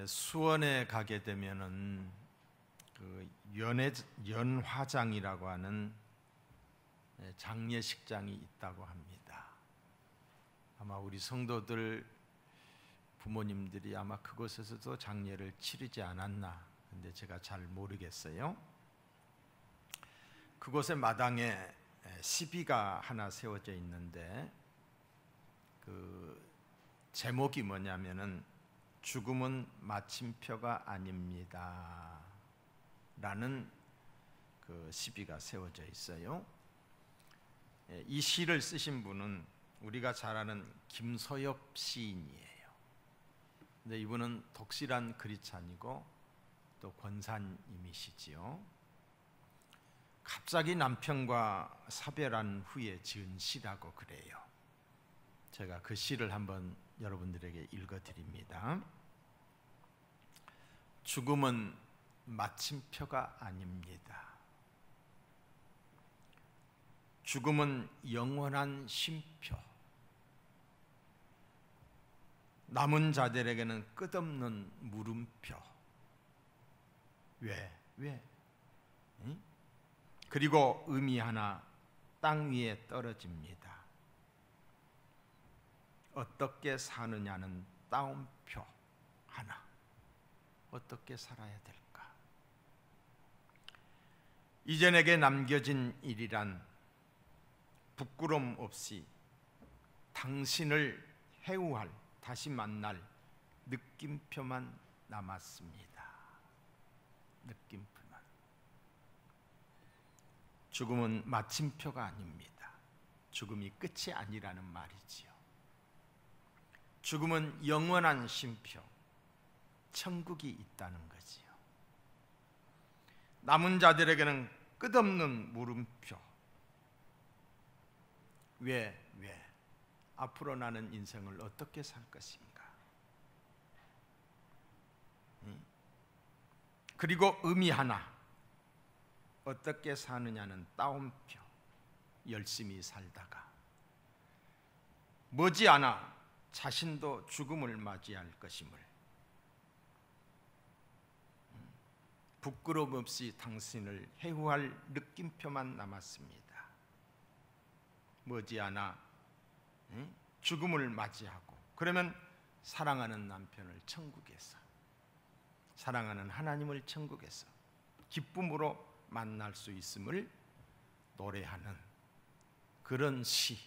수원에 가게 되면은 그 연화장이라고 하는 장례식장이 있다고 합니다. 아마 우리 성도들 부모님들이 아마 그곳에서도 장례를 치르지 않았나, 근데 제가 잘 모르겠어요. 그곳의 마당에 시비가 하나 세워져 있는데 그 제목이 뭐냐면은 죽음은 마침표가 아닙니다 라는 그 시비가 세워져 있어요. 이 시를 쓰신 분은 우리가 잘 아는 김소엽 시인이에요. 근데 이분은 독실한 그리찬이고 또 권사님이시지요. 갑자기 남편과 사별한 후에 지은 시라고 그래요. 제가 그 시를 한번 여러분들에게 읽어드립니다. 죽음은 마침표가 아닙니다. 죽음은 영원한 쉼표. 남은 자들에게는 끝없는 물음표. 왜? 응? 그리고 의미 하나, 땅 위에 떨어집니다. 어떻게 사느냐는 따옴표 하나. 어떻게 살아야 될까? 이전에게 남겨진 일이란 부끄럼 없이 당신을 해우할, 다시 만날 느낌표만 남았습니다. 느낌표만. 죽음은 마침표가 아닙니다. 죽음이 끝이 아니라는 말이지요. 죽음은 영원한 쉼표, 천국이 있다는 거지요. 남은 자들에게는 끝없는 물음표. 왜? 앞으로 나는 인생을 어떻게 살 것인가? 그리고 의미 하나, 어떻게 사느냐는 따옴표. 열심히 살다가 머지않아 자신도 죽음을 맞이할 것임을, 부끄럼 없이 당신을 해후할 느낌표만 남았습니다. 머지않아 죽음을 맞이하고, 그러면 사랑하는 남편을 천국에서, 사랑하는 하나님을 천국에서 기쁨으로 만날 수 있음을 노래하는 그런 시.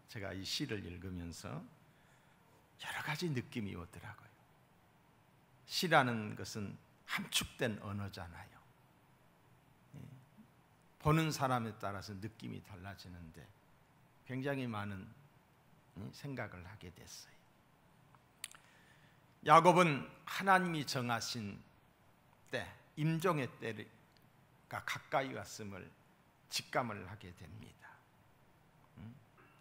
제가 이 시를 읽으면서 여러 가지 느낌이 오더라고요. 시라는 것은 함축된 언어잖아요. 보는 사람에 따라서 느낌이 달라지는데 굉장히 많은 생각을 하게 됐어요. 야곱은 하나님이 정하신 때, 임종의 때가 가까이 왔음을 직감을 하게 됩니다.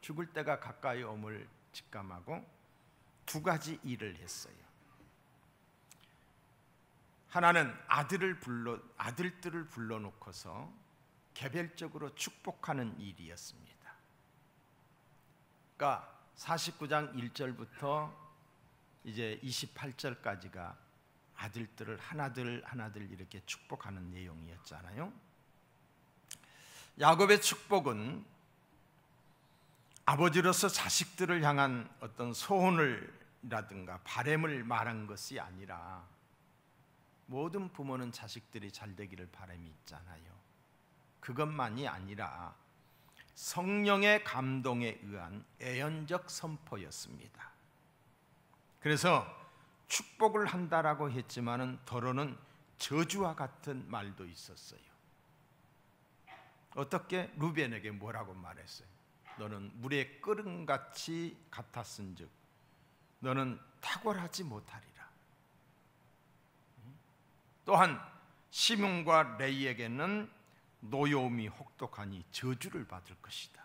죽을 때가 가까이 옴을 직감하고 두 가지 일을 했어요. 하나는 아들들을 불러놓고서 개별적으로 축복하는 일이었습니다. 그러니까 49장 1절부터 이제 28절까지가 아들들을 하나들 이렇게 축복하는 내용이었잖아요. 야곱의 축복은 아버지로서 자식들을 향한 어떤 소원이라든가 바람을 말한 것이 아니라, 모든 부모는 자식들이 잘 되기를 바람이 있잖아요. 그것만이 아니라 성령의 감동에 의한 애연적 선포였습니다. 그래서 축복을 한다라고 했지만은 더러는 저주와 같은 말도 있었어요. 어떻게? 루벤에게 뭐라고 말했어요? 너는 물의 끓음같이 같았은즉 너는 탁월하지 못하리라. 또한 시몬과 레이에게는 노여움이 혹독하니 저주를 받을 것이다.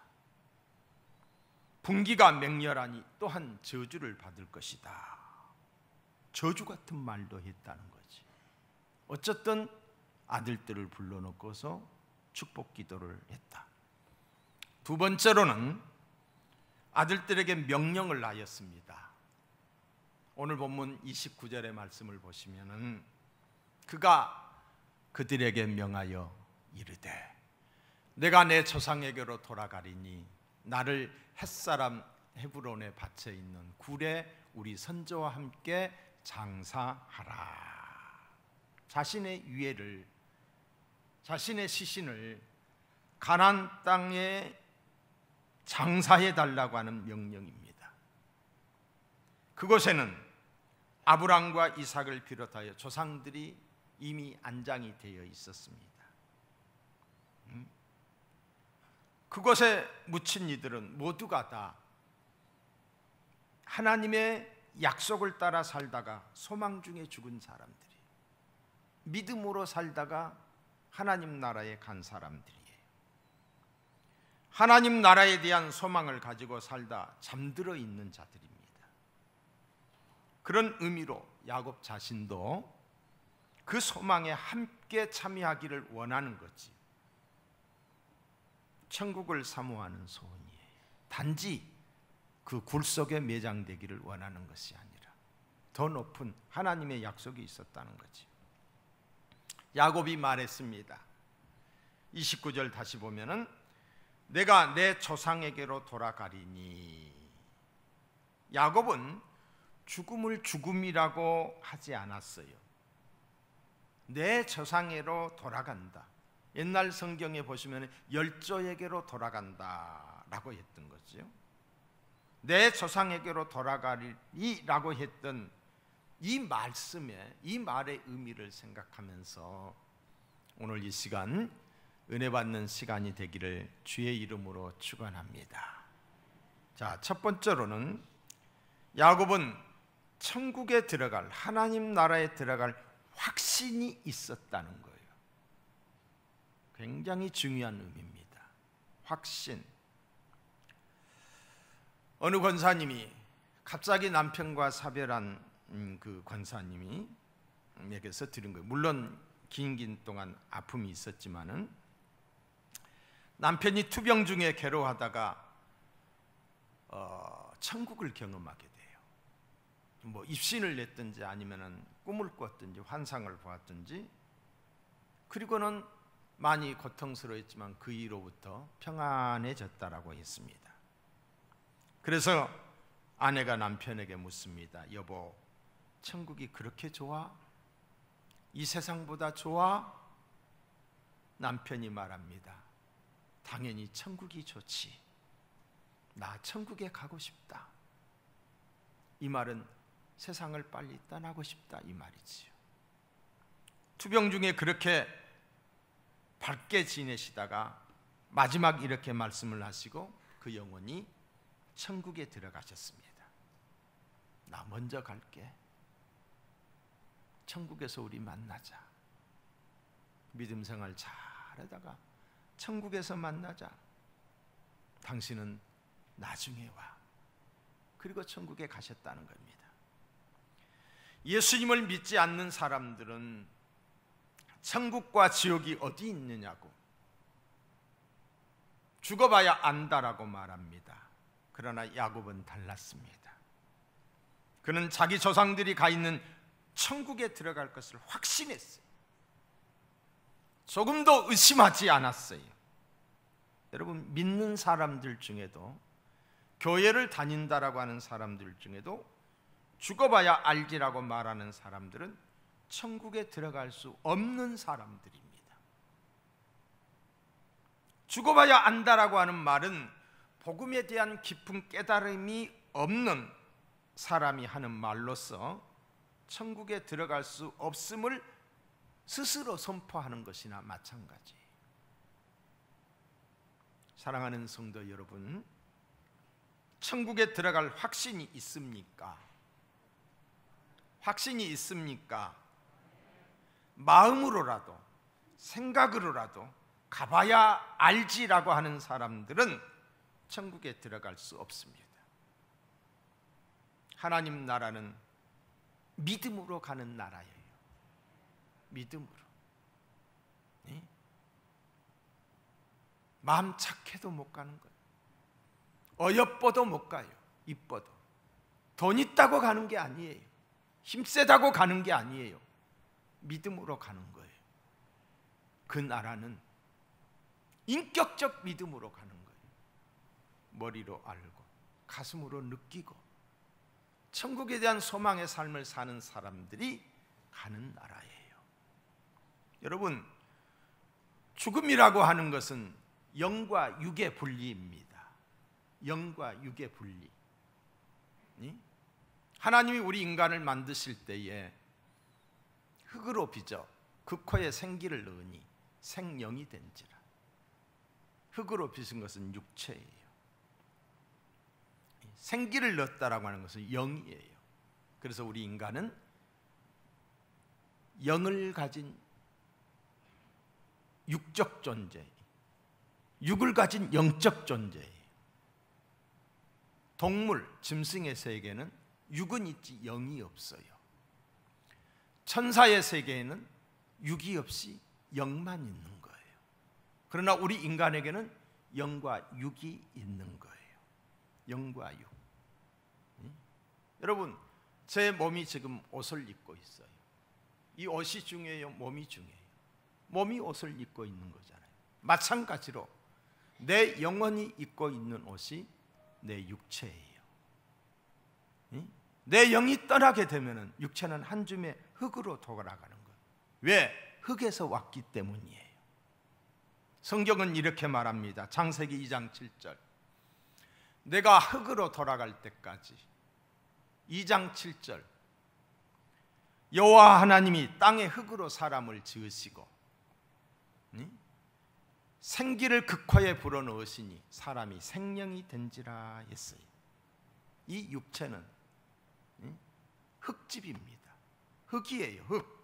분기가 맹렬하니 또한 저주를 받을 것이다. 저주 같은 말도 했다는 거지. 어쨌든 아들들을 불러놓고서 축복 기도를 했다. 두 번째로는 아들들에게 명령을 하였습니다. 오늘 본문 29절의 말씀을 보시면은 그가 그들에게 명하여 이르되 내가 내 조상에게로 돌아가리니 나를 햇사람 헤브론에 바쳐 있는 굴에 우리 선조와 함께 장사하라. 자신의 유해를, 자신의 시신을 가나안 땅에 장사해 달라고 하는 명령입니다. 그곳에는 아브람과 이삭을 비롯하여 조상들이 이미 안장이 되어 있었습니다. 그곳에 묻힌 이들은 모두가 다 하나님의 약속을 따라 살다가 소망 중에 죽은 사람들이, 믿음으로 살다가 하나님 나라에 간 사람들이에요. 하나님 나라에 대한 소망을 가지고 살다 잠들어 있는 자들입니다. 그런 의미로 야곱 자신도 그 소망에 함께 참여하기를 원하는 거지, 천국을 사모하는 소원이에요. 단지 그 굴 속에 매장되기를 원하는 것이 아니라 더 높은 하나님의 약속이 있었다는 거지. 야곱이 말했습니다. 29절 다시 보면은 내가 내 조상에게로 돌아가리니. 야곱은 죽음을 죽음이라고 하지 않았어요. 내 조상에게로 돌아간다. 옛날 성경에 보시면 열조에게로 돌아간다라고 했던 거죠. 내 조상에게로 돌아가리라고 했던 이 말씀에, 이 말의 의미를 생각하면서 오늘 이 시간 은혜 받는 시간이 되기를 주의 이름으로 축원합니다. 자, 첫 번째로는 야곱은 천국에 들어갈, 하나님 나라에 들어갈 확신이 있었다는 거예요. 굉장히 중요한 의미입니다. 확신. 어느 권사님이 갑자기 남편과 사별한 그 권사님이 에게서 들은 거예요. 물론 긴 동안 아픔이 있었지만은 남편이 투병 중에 괴로워하다가 천국을 경험하게 돼요. 뭐 입신을 냈든지 아니면은 꿈을 꿨든지 환상을 보았든지, 그리고는 많이 고통스러웠지만 그 이후로부터 평안해졌다라고 했습니다. 그래서 아내가 남편에게 묻습니다. 여보, 천국이 그렇게 좋아? 이 세상보다 좋아? 남편이 말합니다. 당연히 천국이 좋지. 나 천국에 가고 싶다. 이 말은 세상을 빨리 떠나고 싶다 이 말이지요. 투병 중에 그렇게 밝게 지내시다가 마지막 이렇게 말씀을 하시고 그 영혼이 천국에 들어가셨습니다. 나 먼저 갈게. 천국에서 우리 만나자. 믿음 생활 잘하다가 천국에서 만나자. 당신은 나중에 와. 그리고 천국에 가셨다는 겁니다. 예수님을 믿지 않는 사람들은 천국과 지옥이 어디 있느냐고, 죽어봐야 안다라고 말합니다. 그러나 야곱은 달랐습니다. 그는 자기 조상들이 가 있는 천국에 들어갈 것을 확신했어요. 조금도 의심하지 않았어요. 여러분, 믿는 사람들 중에도, 교회를 다닌다라고 하는 사람들 중에도 죽어봐야 알지라고 말하는 사람들은 천국에 들어갈 수 없는 사람들입니다. 죽어봐야 안다라고 하는 말은 복음에 대한 깊은 깨달음이 없는 사람이 하는 말로서 천국에 들어갈 수 없음을 스스로 선포하는 것이나 마찬가지. 사랑하는 성도 여러분, 천국에 들어갈 확신이 있습니까? 확신이 있습니까? 마음으로라도 생각으로라도 가봐야 알지라고 하는 사람들은 천국에 들어갈 수 없습니다. 하나님 나라는 믿음으로 가는 나라예요. 믿음으로. 네? 마음 착해도 못 가는 거예요. 어여뻐도 못 가요. 이뻐도. 돈 있다고 가는 게 아니에요. 힘세다고 가는 게 아니에요. 믿음으로 가는 거예요. 그 나라는 인격적 믿음으로 가는 거예요. 머리로 알고 가슴으로 느끼고 천국에 대한 소망의 삶을 사는 사람들이 가는 나라예요. 여러분, 죽음이라고 하는 것은 영과 육의 분리입니다. 영과 육의 분리. 하나님이 우리 인간을 만드실 때에 흙으로 빚어 그 코에 생기를 넣으니 생령이 된지라. 흙으로 빚은 것은 육체예요. 생기를 넣었다라고 하는 것은 영이에요. 그래서 우리 인간은 영을 가진 육적 존재, 육을 가진 영적 존재예요. 동물, 짐승의 세계는 육은 있지 영이 없어요. 천사의 세계에는 육이 없이 영만 있는 거예요. 그러나 우리 인간에게는 영과 육이 있는 거예요. 영과 육. 여러분, 제 몸이 지금 옷을 입고 있어요. 이 옷이 중요해요? 몸이 중요해요? 몸이 옷을 입고 있는 거잖아요. 마찬가지로 내 영혼이 입고 있는 옷이 내 육체예요. 내 영이 떠나게 되면 육체는 한 줌의 흙으로 돌아가는 거예요. 왜? 흙에서 왔기 때문이에요. 성경은 이렇게 말합니다. 창세기 2장 7절. 내가 흙으로 돌아갈 때까지. 2장 7절. 여호와 하나님이 땅의 흙으로 사람을 지으시고 생기를 그 코에 불어넣으시니 사람이 생명이 된지라 했어요. 이 육체는 흙집입니다. 흙이에요. 흙.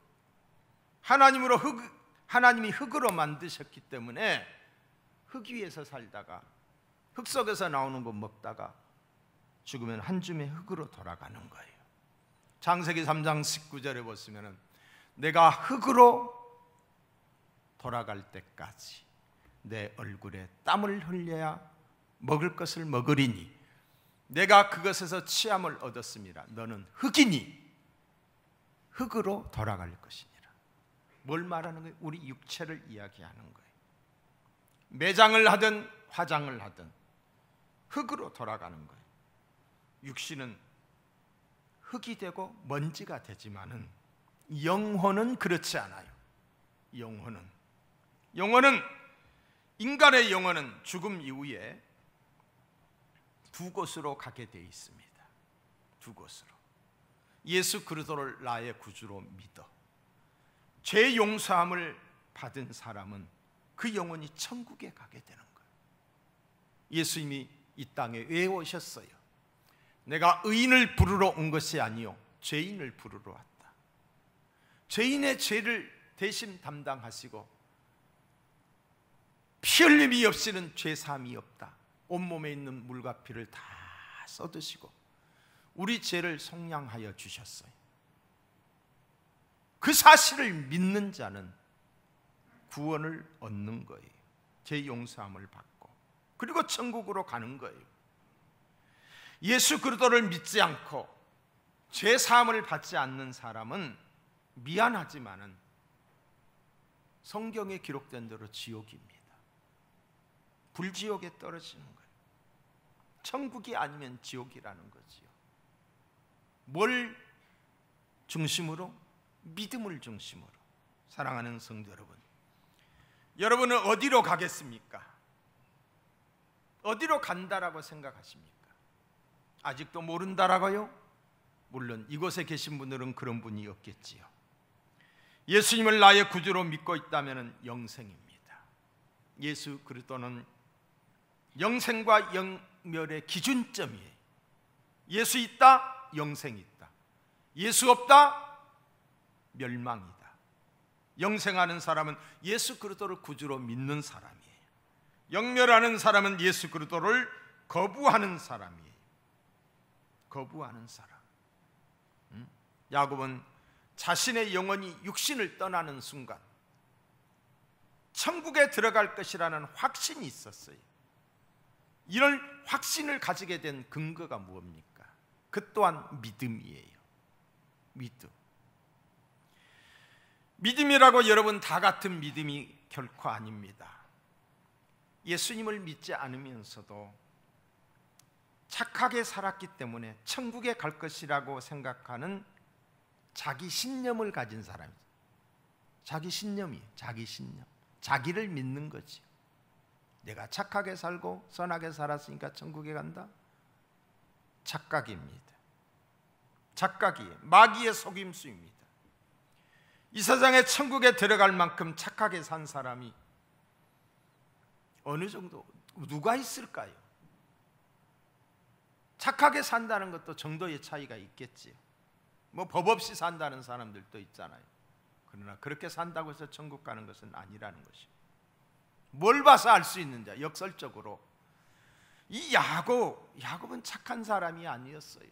하나님이 흙으로 만드셨기 때문에 흙 위에서 살다가 흙 속에서 나오는 거 먹다가 죽으면 한 줌의 흙으로 돌아가는 거예요. 창세기 3장 19절에 보시면 내가 흙으로 돌아갈 때까지 내 얼굴에 땀을 흘려야 먹을 것을 먹으리니 내가 그것에서 취함을 얻었습니다. 너는 흙이니 흙으로 돌아갈 것이니라. 뭘 말하는 거예요? 우리 육체를 이야기하는 거예요. 매장을 하든 화장을 하든 흙으로 돌아가는 거예요. 육신은 흙이 되고 먼지가 되지만은 영혼은 그렇지 않아요. 영혼은 인간의 영혼은 죽음 이후에 두 곳으로 가게 되어 있습니다. 두 곳으로. 예수 그리스도를 나의 구주로 믿어 죄 용서함을 받은 사람은 그 영혼이 천국에 가게 되는 거예요. 예수님이 이 땅에 왜 오셨어요? 내가 의인을 부르러 온 것이 아니요 죄인을 부르러 왔다. 죄인의 죄를 대신 담당하시고 피 흘림이 없이는 죄 사함이 없다. 온몸에 있는 물과 피를 다 쏟으시고 우리 죄를 속량하여 주셨어요. 그 사실을 믿는 자는 구원을 얻는 거예요. 죄 용서함을 받고 그리고 천국으로 가는 거예요. 예수 그리스도를 믿지 않고 죄 사함을 받지 않는 사람은 미안하지만은 성경에 기록된 대로 지옥입니다. 불지옥에 떨어지는 거예요. 천국이 아니면 지옥이라는 거지요. 뭘 중심으로? 믿음을 중심으로. 사랑하는 성도 여러분, 여러분은 어디로 가겠습니까? 어디로 간다라고 생각하십니까? 아직도 모른다라고요? 물론 이곳에 계신 분들은 그런 분이 없겠지요. 예수님을 나의 구주로 믿고 있다면 영생입니다. 예수 그리스도는 영생과 영멸의 기준점이에요. 예수 있다, 영생 있다. 예수 없다, 멸망이다. 영생하는 사람은 예수 그리스도를 구주로 믿는 사람이에요. 영멸하는 사람은 예수 그리스도를 거부하는 사람이에요. 거부하는 사람. 야곱은 자신의 영혼이 육신을 떠나는 순간 천국에 들어갈 것이라는 확신이 있었어요. 이런 확신을 가지게 된 근거가 무엇입니까? 그 또한 믿음이에요. 믿음이라고 여러분 다 같은 믿음이 결코 아닙니다. 예수님을 믿지 않으면서도 착하게 살았기 때문에 천국에 갈 것이라고 생각하는 자기 신념을 가진 사람이죠. 자기 신념, 자기를 믿는 거지. 내가 착하게 살고 선하게 살았으니까 천국에 간다? 착각입니다. 착각이에요. 마귀의 속임수입니다. 이 세상에 천국에 들어갈 만큼 착하게 산 사람이 어느 정도, 누가 있을까요? 착하게 산다는 것도 정도의 차이가 있겠지요. 뭐 법 없이 산다는 사람들도 있잖아요. 그러나 그렇게 산다고 해서 천국 가는 것은 아니라는 것이죠. 뭘 봐서 알 수 있는지, 역설적으로 이 야곱은 착한 사람이 아니었어요.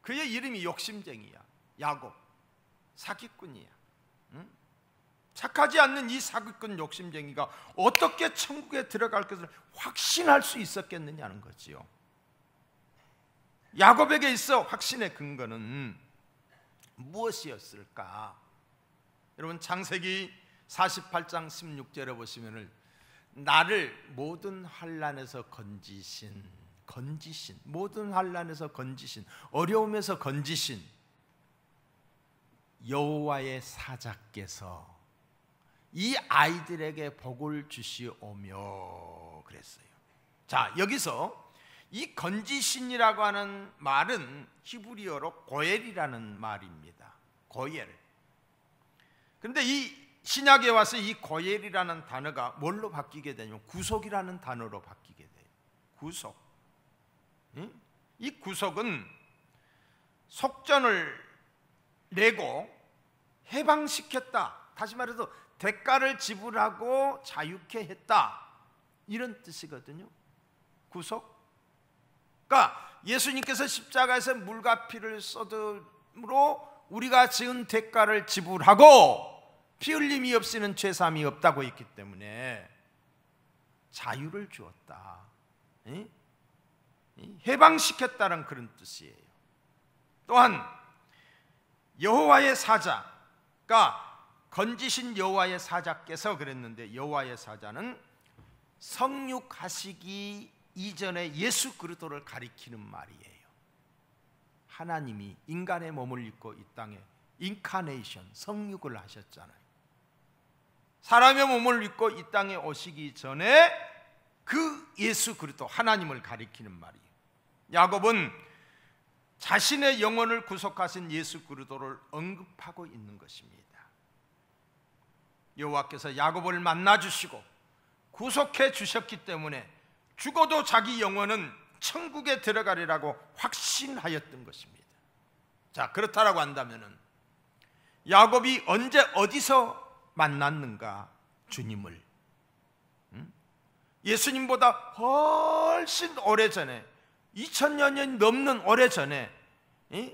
그의 이름이 욕심쟁이야. 야곱, 사기꾼이야. 착하지 않는 이 사기꾼 욕심쟁이가 어떻게 천국에 들어갈 것을 확신할 수 있었겠느냐는 거지요. 야곱에게 있어 확신의 근거는 무엇이었을까? 여러분 창세기 48장 16절에 보시면은 나를 모든 환난에서 건지신, 모든 환난에서 건지신, 어려움에서 건지신 여호와의 사자께서 이 아이들에게 복을 주시오며 그랬어요. 자, 여기서 이 건지신이라고 하는 말은 히브리어로 고엘이라는 말입니다. 고엘. 그런데 이 신약에 와서 이 고엘이라는 단어가 뭘로 바뀌게 되냐면 구속이라는 단어로 바뀌게 돼요. 구속. 이 구속은 속전을 내고 해방시켰다. 다시 말해서 대가를 지불하고 자유케 했다. 이런 뜻이거든요. 구속. 그러니까 예수님께서 십자가에서 물과 피를 쏟음으로 우리가 지은 대가를 지불하고 피 흘림이 없이는 죄사함이 없다고 했기 때문에 자유를 주었다. 해방시켰다는 그런 뜻이에요. 또한 여호와의 사자가 건지신 여호와의 사자께서 그랬는데, 여호와의 사자는 성육하시기 이전에 예수 그리스도를 가리키는 말이에요. 하나님이 인간의 몸을 입고 이 땅에 인카네이션, 성육을 하셨잖아요. 사람의 몸을 입고 이 땅에 오시기 전에 그 예수 그리스도 하나님을 가리키는 말이에요. 야곱은 자신의 영혼을 구속하신 예수 그리스도를 언급하고 있는 것입니다. 여호와께서 야곱을 만나 주시고 구속해 주셨기 때문에 죽어도 자기 영혼은 천국에 들어가리라고 확신하였던 것입니다. 자, 그렇다라고 한다면은 야곱이 언제 어디서 만났는가? 주님을. 예수님보다 훨씬 오래전에, 2000년이 넘는 오래전에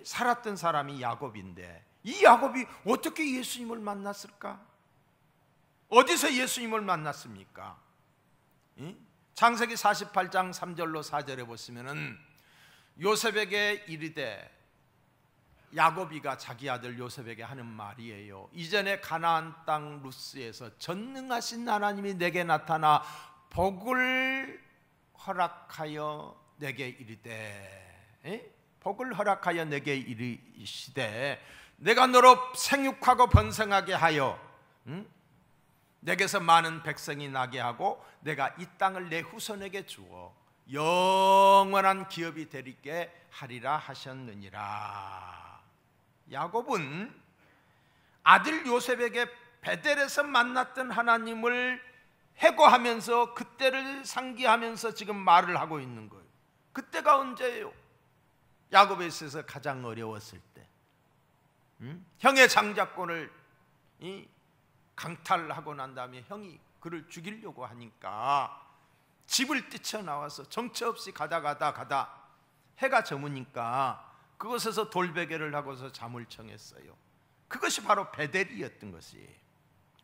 살았던 사람이 야곱인데, 이 야곱이 어떻게 예수님을 만났을까? 어디서 예수님을 만났습니까? 창세기 48장 3절로 4절에 보시면은 요셉에게 이르되, 야곱이가 자기 아들 요셉에게 하는 말이에요. 이전에 가나안 땅 루스에서 전능하신 하나님이 내게 나타나 복을 허락하여 내게 이르되, 복을 허락하여 내게 이르시되 내가 너로 생육하고 번성하게 하여 내게서 많은 백성이 나게 하고 내가 이 땅을 내 후손에게 주어 영원한 기업이 되리게 하리라 하셨느니라. 야곱은 아들 요셉에게 베델에서 만났던 하나님을 해고하면서 그때를 상기하면서 지금 말을 하고 있는 거예요. 그때가 언제예요? 야곱에 있어서 가장 어려웠을 때, 형의 장자권을 강탈하고 난 다음에 형이 그를 죽이려고 하니까 집을 뛰쳐나와서 정처 없이 가다 해가 저무니까 그곳에서 돌베개를 하고서 잠을 청했어요. 그것이 바로 베델이었던 것이에요.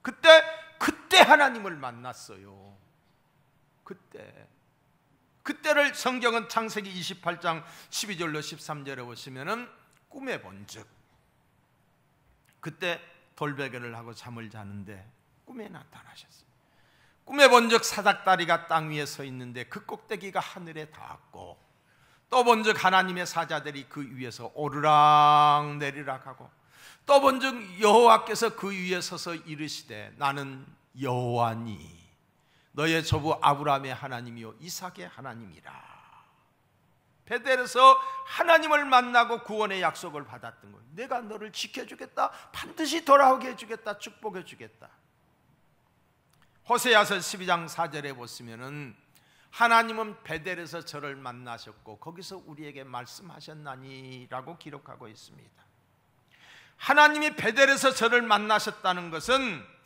그때 하나님을 만났어요. 그때 그때를 성경은 창세기 28장 12절로 13절에 보시면은 꿈에 본즉, 그때 돌베개를 하고 잠을 자는데 꿈에 나타나셨어요. 꿈에 본즉 사닥다리가 땅 위에 서 있는데 그 꼭대기가 하늘에 닿았고, 또 본즉 하나님의 사자들이 그 위에서 오르락 내리락 하고, 또 본즉 여호와께서 그 위에 서서 이르시되 나는 여호와니 너의 조부 아브라함의 하나님이요 이삭의 하나님이라. 베델에서 하나님을 만나고 구원의 약속을 받았던 거예요. 내가 너를 지켜주겠다, 반드시 돌아오게 해주겠다, 축복해 주겠다. 호세아서 12장 4절에 보시면은 하나님은 베델에서 저를 만나셨고 거기서 우리에게 말씀하셨나니라고 기록하고 있습니다. 하나님이 베델에서 저를 만나셨다는 것은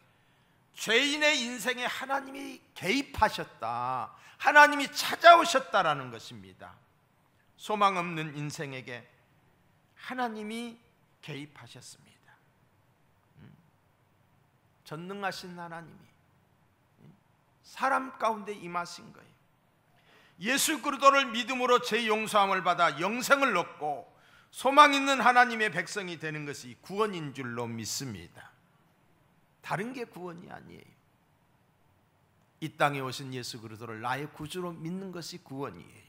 죄인의 인생에 하나님이 개입하셨다, 하나님이 찾아오셨다라는 것입니다. 소망 없는 인생에게 하나님이 개입하셨습니다. 전능하신 하나님이 사람 가운데 임하신 거예요. 예수 그리스도를 믿음으로 죄 용서함을 받아 영생을 얻고 소망 있는 하나님의 백성이 되는 것이 구원인 줄로 믿습니다. 다른 게 구원이 아니에요. 이 땅에 오신 예수 그리스도를 나의 구주로 믿는 것이 구원이에요.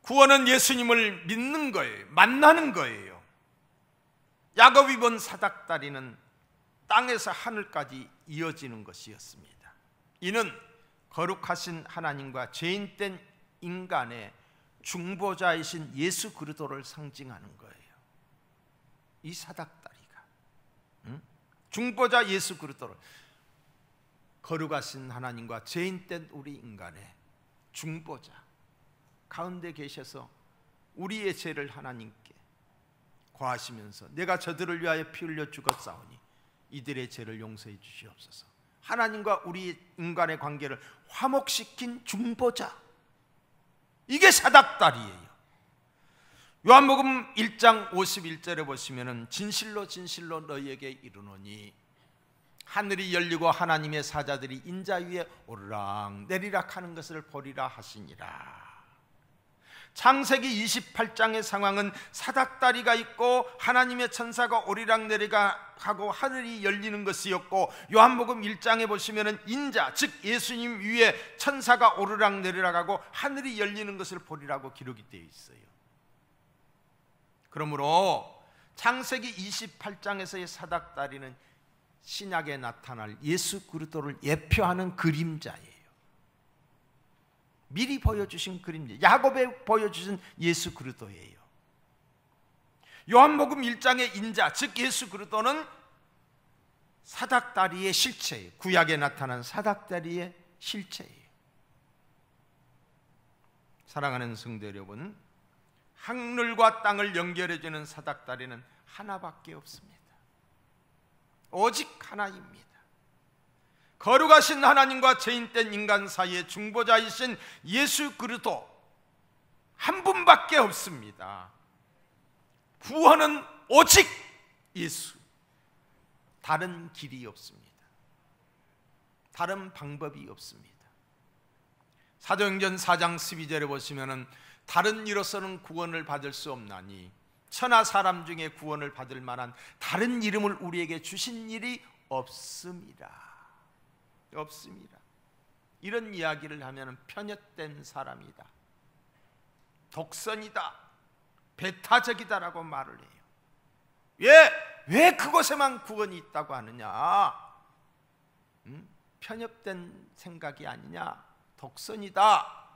구원은 예수님을 믿는 거예요. 만나는 거예요. 야곱이 본 사닥다리는 땅에서 하늘까지 이어지는 것이었습니다. 이는 거룩하신 하나님과 죄인된 인간의 중보자이신 예수 그리스도를 상징하는 거예요. 이 사닥다리가 중보자 예수 그리스도를, 거룩하신 하나님과 죄인된 우리 인간의 중보자 가운데 계셔서 우리의 죄를 하나님께 고하시면서 내가 저들을 위하여 피 흘려 죽었사오니 이들의 죄를 용서해 주시옵소서. 하나님과 우리 인간의 관계를 화목시킨 중보자, 이게 사닥다리예요. 요한복음 1장 51절에 보시면은 진실로 진실로 너희에게 이르노니 하늘이 열리고 하나님의 사자들이 인자 위에 오르락 내리락 하는 것을 보리라 하시니라. 창세기 28장의 상황은 사닥다리가 있고 하나님의 천사가 오리락 내리락 하고 하늘이 열리는 것이었고, 요한복음 1장에 보시면은 인자 즉 예수님 위에 천사가 오르락 내리락 하고 하늘이 열리는 것을 보리라고 기록이 되어 있어요. 그러므로 창세기 28장에서의 사닥다리는 신약에 나타날 예수 그리스도를 예표하는 그림자예요. 미리 보여주신 그림자, 야곱에 보여주신 예수 그리스도예요. 요한복음 1장의 인자 즉 예수 그리스도는 사닥다리의 실체예요. 구약에 나타난 사닥다리의 실체예요. 사랑하는 성도 여러분, 하늘과 땅을 연결해주는 사닥다리는 하나밖에 없습니다. 오직 하나입니다. 거룩하신 하나님과 죄인된 인간 사이의 중보자이신 예수 그리스도 한 분밖에 없습니다. 구원은 오직 예수, 다른 길이 없습니다. 다른 방법이 없습니다. 사도행전 4장 12절에 보시면은 다른 이로서는 구원을 받을 수 없나니 천하 사람 중에 구원을 받을 만한 다른 이름을 우리에게 주신 일이 없습니다. 없습니다. 이런 이야기를 하면 편협된 사람이다, 독선이다, 배타적이다라고 말을 해요. 왜 그곳에만 구원이 있다고 하느냐? 편협된 생각이 아니냐, 독선이다,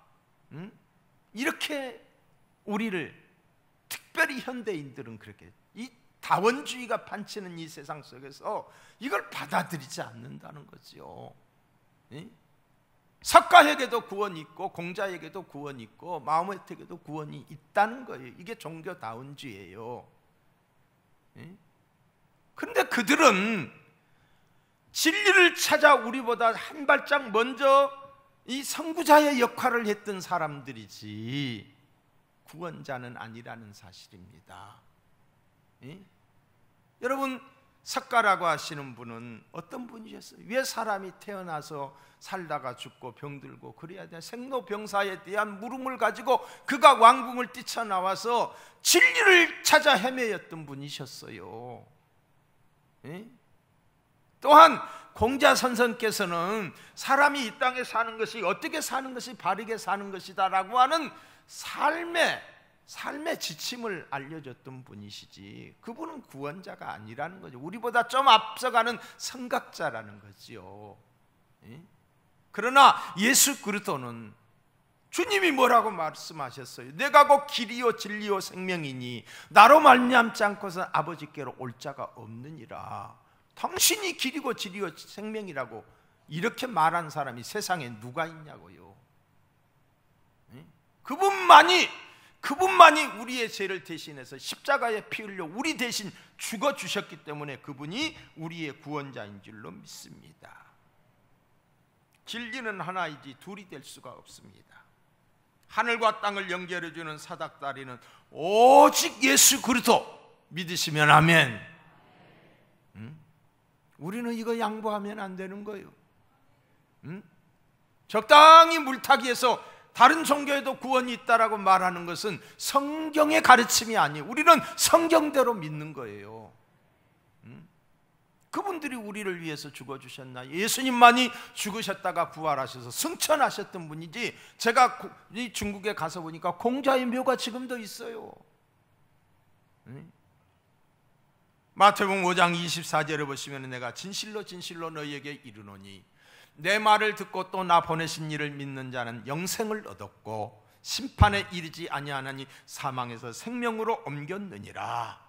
이렇게 우리를, 특별히 현대인들은 그렇게 이 다원주의가 판치는 이 세상 속에서 이걸 받아들이지 않는다는 거죠. 석가에게도 구원이 있고 공자에게도 구원이 있고 마호메트에게도 구원이 있다는 거예요. 이게 종교다원주의예요. 그런데 그들은 진리를 찾아 우리보다 한 발짝 먼저 이 선구자의 역할을 했던 사람들이지 구원자는 아니라는 사실입니다. 여러분, 석가라고 하시는 분은 어떤 분이셨어요? 왜 사람이 태어나서 살다가 죽고 병들고 그래야 돼? 생로병사에 대한 물음을 가지고 그가 왕궁을 뛰쳐나와서 진리를 찾아 헤매였던 분이셨어요. 예? 또한 공자선생께서는 사람이 이 땅에 사는 것이 어떻게 사는 것이 바르게 사는 것이다 라고 하는 삶의 지침을 알려줬던 분이시지, 그분은 구원자가 아니라는 거죠. 우리보다 좀 앞서가는 선각자라는 거지요. 예? 그러나 예수 그리스도는 주님이 뭐라고 말씀하셨어요? 내가 곧 길이요 진리요 생명이니 나로 말미암지 않고서 아버지께로 올 자가 없느니라. 당신이 길이고 진리요 생명이라고 이렇게 말한 사람이 세상에 누가 있냐고요. 예? 그분만이 우리의 죄를 대신해서 십자가에 피 흘려 우리 대신 죽어주셨기 때문에 그분이 우리의 구원자인 줄로 믿습니다. 진리는 하나이지 둘이 될 수가 없습니다. 하늘과 땅을 연결해주는 사닥다리는 오직 예수 그리스도 믿으시면 아멘. 우리는 이거 양보하면 안 되는 거예요. 적당히 물타기해서 다른 종교에도 구원이 있다라고 말하는 것은 성경의 가르침이 아니에요. 우리는 성경대로 믿는 거예요. 그분들이 우리를 위해서 죽어주셨나? 예수님만이 죽으셨다가 부활하셔서 승천하셨던 분이지, 제가 중국에 가서 보니까 공자의 묘가 지금도 있어요. 마태복음 5장 24절에 보시면 내가 진실로 진실로 너희에게 이르노니 내 말을 듣고 또 나 보내신 이를 믿는 자는 영생을 얻었고 심판에 이르지 아니하나니 사망에서 생명으로 옮겼느니라.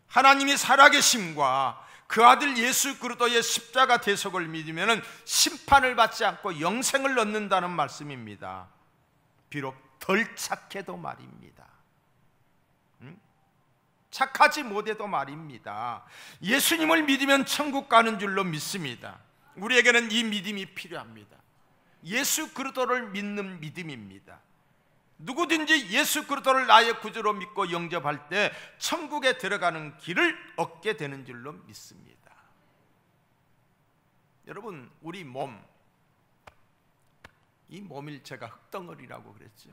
하나님이 살아계심과 그 아들 예수 그리스도의 십자가 대속을 믿으면 심판을 받지 않고 영생을 얻는다는 말씀입니다. 비록 덜 착해도 말입니다. 착하지 못해도 말입니다. 예수님을 믿으면 천국 가는 줄로 믿습니다. 우리에게는 이 믿음이 필요합니다. 예수 그리스도를 믿는 믿음입니다. 누구든지 예수 그리스도를 나의 구주로 믿고 영접할 때 천국에 들어가는 길을 얻게 되는 줄로 믿습니다. 여러분, 우리 이 몸을 제가 흙덩어리라고 그랬죠.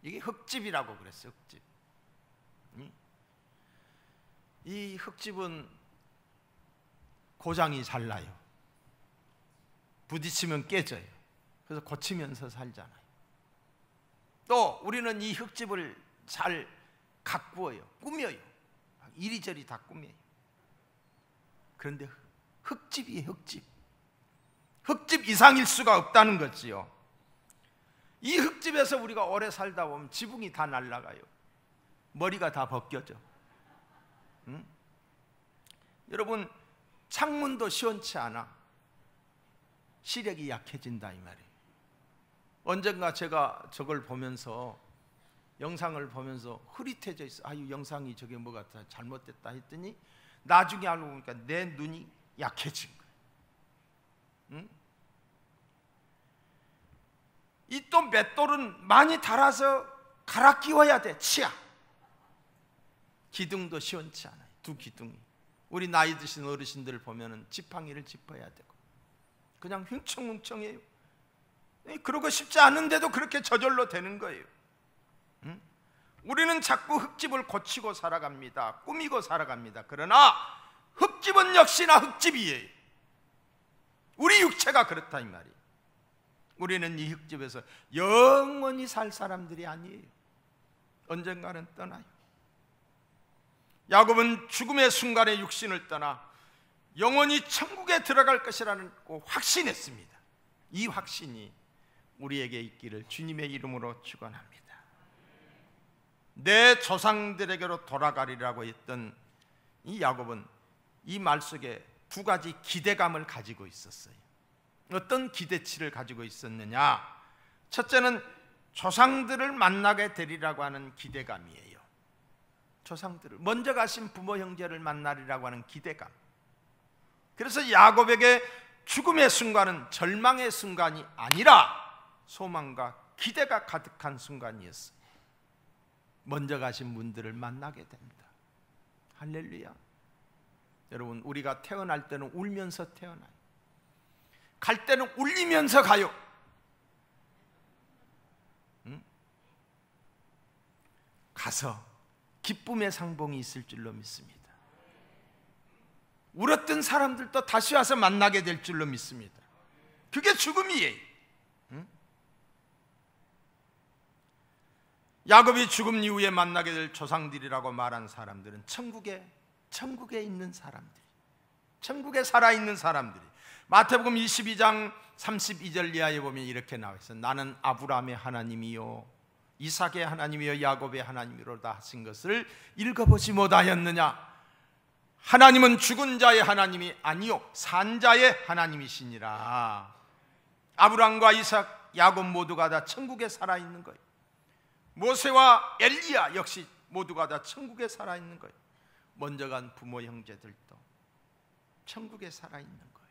이게 흙집이라고 그랬어요. 흙집. 이 흙집은 고장이 잘 나요. 부딪히면 깨져요. 그래서 고치면서 살잖아요. 또 우리는 이 흙집을 잘 가꾸어요. 꾸며요. 이리저리 다 꾸며요. 그런데 흙집이에요. 흙집 이상일 수가 없다는 거지요. 이 흙집에서 우리가 오래 살다 보면 지붕이 다 날아가요. 머리가 다 벗겨져. 여러분, 창문도 시원치 않아. 시력이 약해진다 이 말이에요. 언젠가 제가 저걸 보면서, 영상을 보면서 흐릿해져 있어. 아유, 영상이 저게 뭐가 잘못됐다 했더니 나중에 알고 보니까 내 눈이 약해진 거예요. 이 또 맷돌은 많이 달아서 갈아 끼워야 돼. 치아. 기둥도 시원치 않아요. 두 기둥이. 우리 나이 드신 어르신들 보면은 지팡이를 짚어야 되고 그냥 흉청흉청해요. 그러고 싶지 않은데도 그렇게 저절로 되는 거예요. 우리는 자꾸 흙집을 고치고 살아갑니다. 꾸미고 살아갑니다. 그러나 흙집은 역시나 흙집이에요. 우리 육체가 그렇다 이 말이에요. 우리는 이 흙집에서 영원히 살 사람들이 아니에요. 언젠가는 떠나요. 야곱은 죽음의 순간에 육신을 떠나 영원히 천국에 들어갈 것이라는 확신했습니다. 이 확신이 우리에게 있기를 주님의 이름으로 축원합니다. 내 조상들에게로 돌아가리라고 했던 이 야곱은 이 말 속에 두 가지 기대감을 가지고 있었어요. 어떤 기대치를 가지고 있었느냐? 첫째는 조상들을 만나게 되리라고 하는 기대감이에요. 조상들을, 먼저 가신 부모 형제를 만나리라고 하는 기대감. 그래서 야곱에게 죽음의 순간은 절망의 순간이 아니라 소망과 기대가 가득한 순간이었어요. 먼저 가신 분들을 만나게 됩니다. 할렐루야. 여러분, 우리가 태어날 때는 울면서 태어나요. 갈 때는 울리면서 가요. 가서 기쁨의 상봉이 있을 줄로 믿습니다. 울었던 사람들도 다시 와서 만나게 될 줄로 믿습니다. 그게 죽음이에요. 야곱이 죽음 이후에 만나게 될 조상들이라고 말한 사람들은 천국에 있는 사람들이, 천국에 살아있는 사람들이, 마태복음 22장 32절 이하에 보면 이렇게 나와 있어요. 나는 아브라함의 하나님이요 이삭의 하나님이요 야곱의 하나님이로다 하신 것을 읽어보지 못하였느냐? 하나님은 죽은 자의 하나님이 아니요 산 자의 하나님이시니라. 아브라함과 이삭, 야곱 모두가 다 천국에 살아있는 거예요. 모세와 엘리야 역시 모두가 다 천국에 살아있는 거예요. 먼저 간 부모 형제들도 천국에 살아있는 거예요.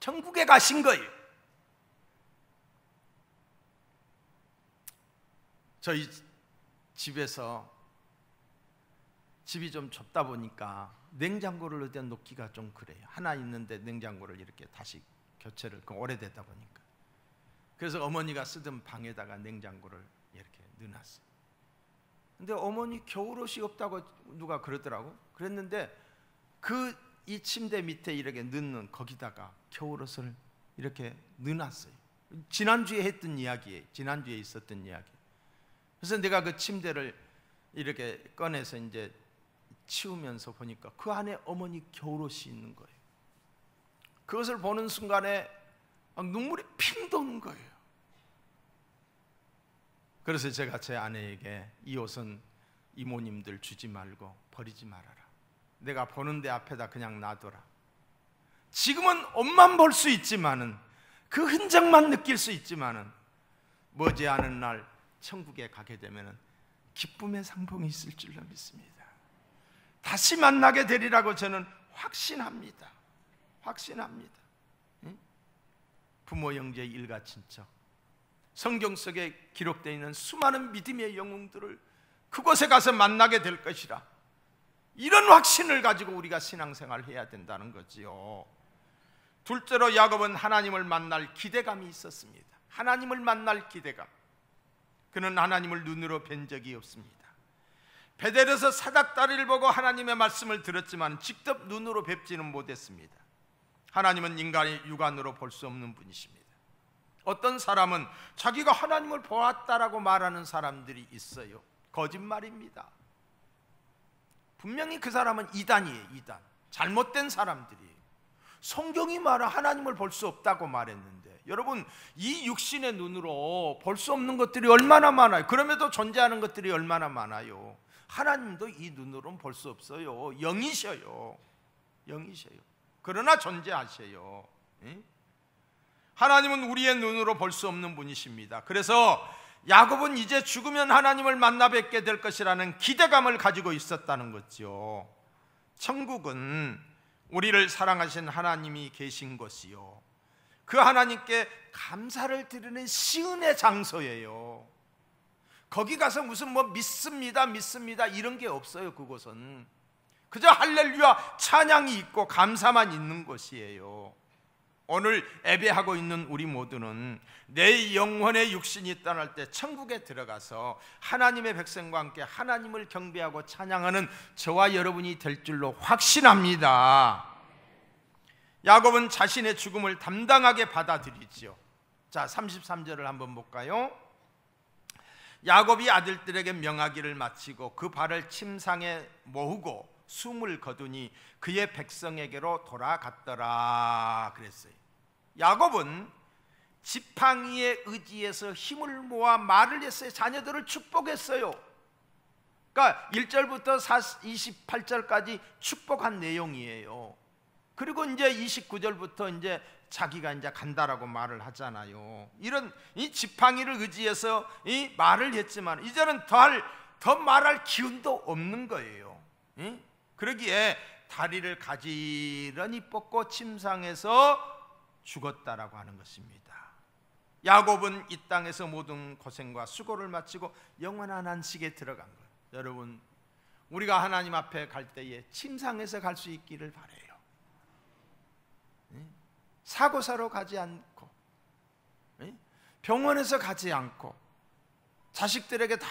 천국에 가신 거예요. 저희 집에서 집이 좀 좁다 보니까 냉장고를 어디다 놓기가 좀 그래요. 하나 있는데 냉장고를 이렇게 다시 교체를, 오래되다 보니까. 그래서 어머니가 쓰던 방에다가 냉장고를 이렇게 넣어놨어요. 근데 어머니 겨울옷이 없다고 누가 그러더라고. 그랬는데 이 침대 밑에 이렇게 넣는 거기다가 겨울옷을 이렇게 넣어놨어요. 지난주에 했던 이야기예요. 지난주에 있었던 이야기. 그래서 내가 그 침대를 이렇게 꺼내서 이제 치우면서 보니까 그 안에 어머니 겨울옷이 있는 거예요. 그것을 보는 순간에 막 눈물이 핑 도는 거예요. 그래서 제가 제 아내에게 이 옷은 이모님들 주지 말고 버리지 말아라. 내가 보는 데 앞에다 그냥 놔둬라. 지금은 옷만 볼 수 있지만은, 그 흔적만 느낄 수 있지만은, 머지않은 날 천국에 가게 되면은 기쁨의 상봉이 있을 줄로 믿습니다. 다시 만나게 되리라고 저는 확신합니다. 확신합니다. 부모, 형제, 일가, 친척, 성경 속에 기록되어 있는 수많은 믿음의 영웅들을 그곳에 가서 만나게 될 것이라, 이런 확신을 가지고 우리가 신앙생활을 해야 된다는 거지요. 둘째로 야곱은 하나님을 만날 기대감이 있었습니다. 하나님을 만날 기대감. 그는 하나님을 눈으로 뵌 적이 없습니다. 베델에서 사닥다리를 보고 하나님의 말씀을 들었지만 직접 눈으로 뵙지는 못했습니다. 하나님은 인간의 육안으로 볼 수 없는 분이십니다. 어떤 사람은 자기가 하나님을 보았다라고 말하는 사람들이 있어요. 거짓말입니다. 분명히 그 사람은 이단이에요. 이단. 잘못된 사람들이에요. 성경이 말하 하나님을 볼 수 없다고 말했는데, 여러분, 이 육신의 눈으로 볼 수 없는 것들이 얼마나 많아요. 그럼에도 존재하는 것들이 얼마나 많아요. 하나님도 이 눈으로는 볼 수 없어요. 영이셔요. 영이셔요. 그러나 존재하셔요. 하나님은 우리의 눈으로 볼 수 없는 분이십니다. 그래서 야곱은 이제 죽으면 하나님을 만나 뵙게 될 것이라는 기대감을 가지고 있었다는 거죠. 천국은 우리를 사랑하신 하나님이 계신 곳이요, 그 하나님께 감사를 드리는 시은의 장소예요. 거기 가서 무슨 믿습니다 이런 게 없어요. 그곳은 그저 할렐루야 찬양이 있고 감사만 있는 곳이에요. 오늘 예배하고 있는 우리 모두는 내 영혼의 육신이 떠날 때 천국에 들어가서 하나님의 백성과 함께 하나님을 경배하고 찬양하는 저와 여러분이 될 줄로 확신합니다. 야곱은 자신의 죽음을 담당하게 받아들이죠. 자, 33절을 한번 볼까요? 야곱이 아들들에게 명하기를 마치고 그 발을 침상에 모으고 숨을 거두니 그의 백성에게로 돌아갔더라 그랬어요. 야곱은 지팡이의 의지에서 힘을 모아 말을 했어요. 자녀들을 축복했어요. 그러니까 1절부터 28절까지 축복한 내용이에요. 그리고 이제 29절부터 이제 자기가 이제 간다라고 말을 하잖아요. 이런 이 지팡이를 의지해서 이 말을 했지만 이제는 더 말할 기운도 없는 거예요. 그러기에 다리를 가지런히 뻗고 침상에서 죽었다라고 하는 것입니다. 야곱은 이 땅에서 모든 고생과 수고를 마치고 영원한 안식에 들어간 거예요. 여러분, 우리가 하나님 앞에 갈 때에 침상에서 갈 수 있기를 바라요. 사고사로 가지 않고, 병원에서 가지 않고, 자식들에게 다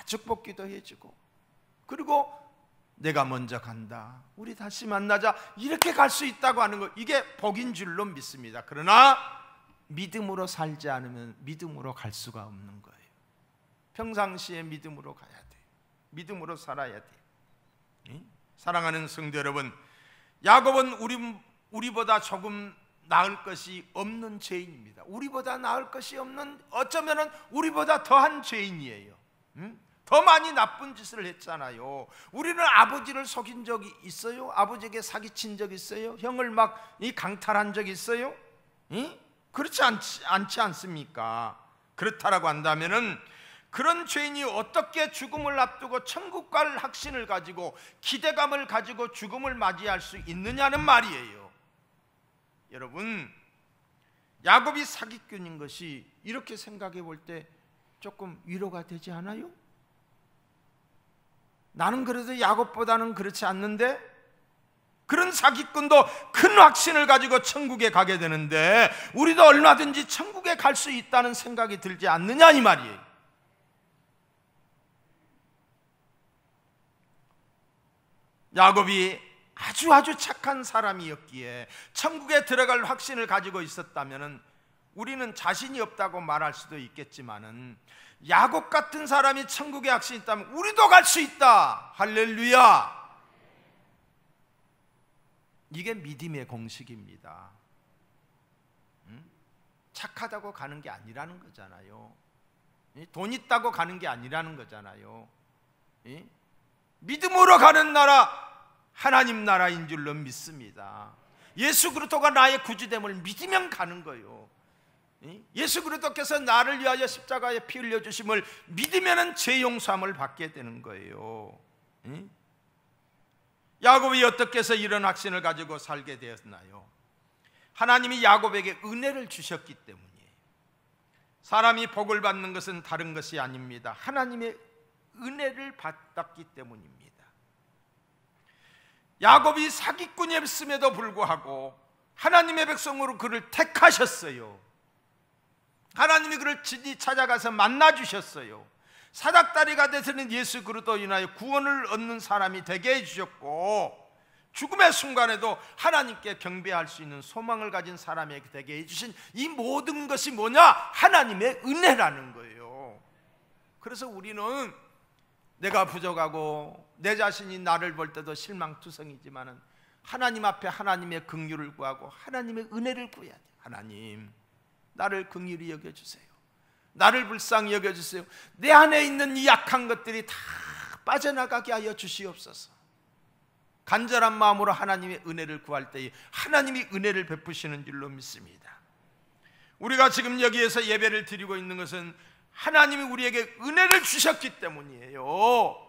축복기도 해주고, 그리고 내가 먼저 간다, 우리 다시 만나자, 이렇게 갈 수 있다고 하는 것, 이게 복인 줄로 믿습니다. 그러나 믿음으로 살지 않으면 믿음으로 갈 수가 없는 거예요. 평상시에 믿음으로 가야 돼요. 믿음으로 살아야 돼요. 사랑하는 성도 여러분, 야곱은 우리보다 조금 나을 것이 없는 죄인입니다. 우리보다 나을 것이 없는, 어쩌면 우리보다 더한 죄인이에요. 더 많이 나쁜 짓을 했잖아요. 우리는 아버지를 속인 적이 있어요? 아버지에게 사기친 적 있어요? 형을 막 강탈한 적 있어요? 그렇지 않지 않습니까? 그렇다라고 한다면은 그런 죄인이 어떻게 죽음을 앞두고 천국 갈 확신을 가지고 기대감을 가지고 죽음을 맞이할 수 있느냐는 말이에요. 여러분, 야곱이 사기꾼인 것이 이렇게 생각해 볼 때 조금 위로가 되지 않아요? 나는 그래도 야곱보다는 그렇지 않는데, 그런 사기꾼도 큰 확신을 가지고 천국에 가게 되는데 우리도 얼마든지 천국에 갈 수 있다는 생각이 들지 않느냐 이 말이에요. 야곱이 아주 착한 사람이었기에 천국에 들어갈 확신을 가지고 있었다면 우리는 자신이 없다고 말할 수도 있겠지만은, 야곱 같은 사람이 천국에 확신이 있다면 우리도 갈 수 있다. 할렐루야. 이게 믿음의 공식입니다. 착하다고 가는 게 아니라는 거잖아요. 돈 있다고 가는 게 아니라는 거잖아요. 믿음으로 가는 나라, 하나님 나라인 줄로 믿습니다. 예수 그리스도가 나의 구주됨을 믿으면 가는 거예요. 예수 그리스도께서 나를 위하여 십자가에 피 흘려 주심을 믿으면 죄 용서함을 받게 되는 거예요. 야곱이 어떻게 해서 이런 확신을 가지고 살게 되었나요? 하나님이 야곱에게 은혜를 주셨기 때문이에요. 사람이 복을 받는 것은 다른 것이 아닙니다. 하나님의 은혜를 받았기 때문입니다. 야곱이 사기꾼이었음에도 불구하고 하나님의 백성으로 그를 택하셨어요. 하나님이 그를 진히 찾아가서 만나주셨어요. 사닥다리가 되시는 예수 그리스도로 인하여 구원을 얻는 사람이 되게 해주셨고, 죽음의 순간에도 하나님께 경배할 수 있는 소망을 가진 사람에게 되게 해주신 이 모든 것이 뭐냐? 하나님의 은혜라는 거예요. 그래서 우리는 내가 부족하고 내 자신이 나를 볼 때도 실망투성이지만은 하나님 앞에 하나님의 긍휼을 구하고 하나님의 은혜를 구해야 돼요. 하나님, 나를 긍휼히 여겨주세요. 나를 불쌍히 여겨주세요. 내 안에 있는 이 약한 것들이 다 빠져나가게 하여 주시옵소서. 간절한 마음으로 하나님의 은혜를 구할 때에 하나님이 은혜를 베푸시는 줄로 믿습니다. 우리가 지금 여기에서 예배를 드리고 있는 것은 하나님이 우리에게 은혜를 주셨기 때문이에요.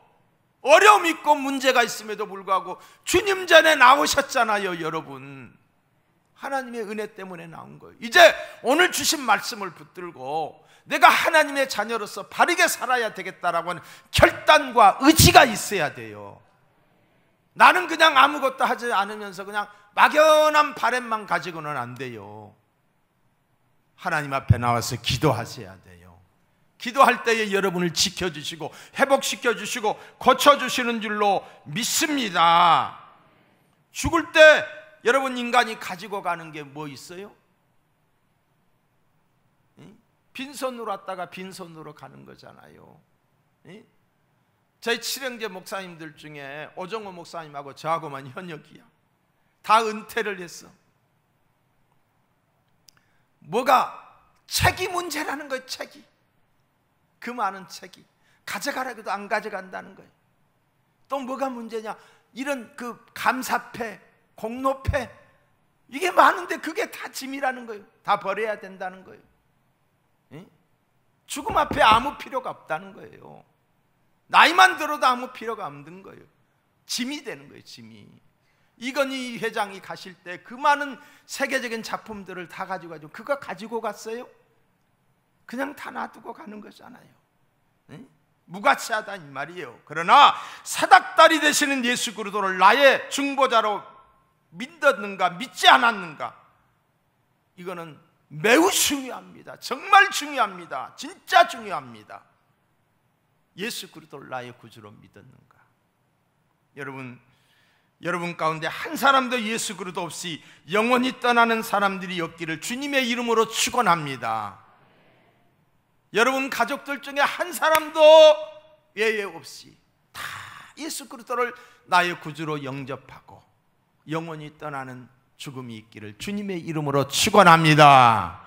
어려움 있고 문제가 있음에도 불구하고 주님 전에 나오셨잖아요. 여러분, 하나님의 은혜 때문에 나온 거예요. 이제 오늘 주신 말씀을 붙들고 내가 하나님의 자녀로서 바르게 살아야 되겠다라고 하는 결단과 의지가 있어야 돼요. 나는 그냥 아무것도 하지 않으면서 그냥 막연한 바람만 가지고는 안 돼요. 하나님 앞에 나와서 기도하셔야 돼요. 기도할 때에 여러분을 지켜주시고 회복시켜주시고 고쳐주시는 줄로 믿습니다. 죽을 때 여러분, 인간이 가지고 가는 게 뭐 있어요? 빈손으로 왔다가 빈손으로 가는 거잖아요. 저희 칠형제 목사님들 중에 오정호 목사님하고 저하고만 현역이야. 다 은퇴를 했어. 뭐가? 책이 문제라는 거예요. 책이. 그 많은 책이 가져가라고 해도 안 가져간다는 거예요. 또 뭐가 문제냐? 이런 그 감사패, 공로패, 이게 많은데 그게 다 짐이라는 거예요. 다 버려야 된다는 거예요. 죽음 앞에 아무 필요가 없다는 거예요. 나이만 들어도 아무 필요가 없는 거예요. 짐이 되는 거예요. 짐이. 이건희 회장이 가실 때 그 많은 세계적인 작품들을 다 가지고 가지고 그거 가지고 갔어요? 그냥 다 놔두고 가는 거잖아요. 무가치하다 이 말이에요. 그러나 사닥다리 되시는 예수 그리스도를 나의 중보자로 믿었는가 믿지 않았는가, 이거는 매우 중요합니다. 정말 중요합니다. 진짜 중요합니다. 예수 그리스도를 나의 구주로 믿었는가. 여러분 가운데 한 사람도 예수 그리스도 없이 영원히 떠나는 사람들이 없기를 주님의 이름으로 축원합니다. 여러분 가족들 중에 한 사람도 예외 없이 다 예수 그리스도를 나의 구주로 영접하고 영원히 떠나는 죽음이 있기를 주님의 이름으로 축원합니다.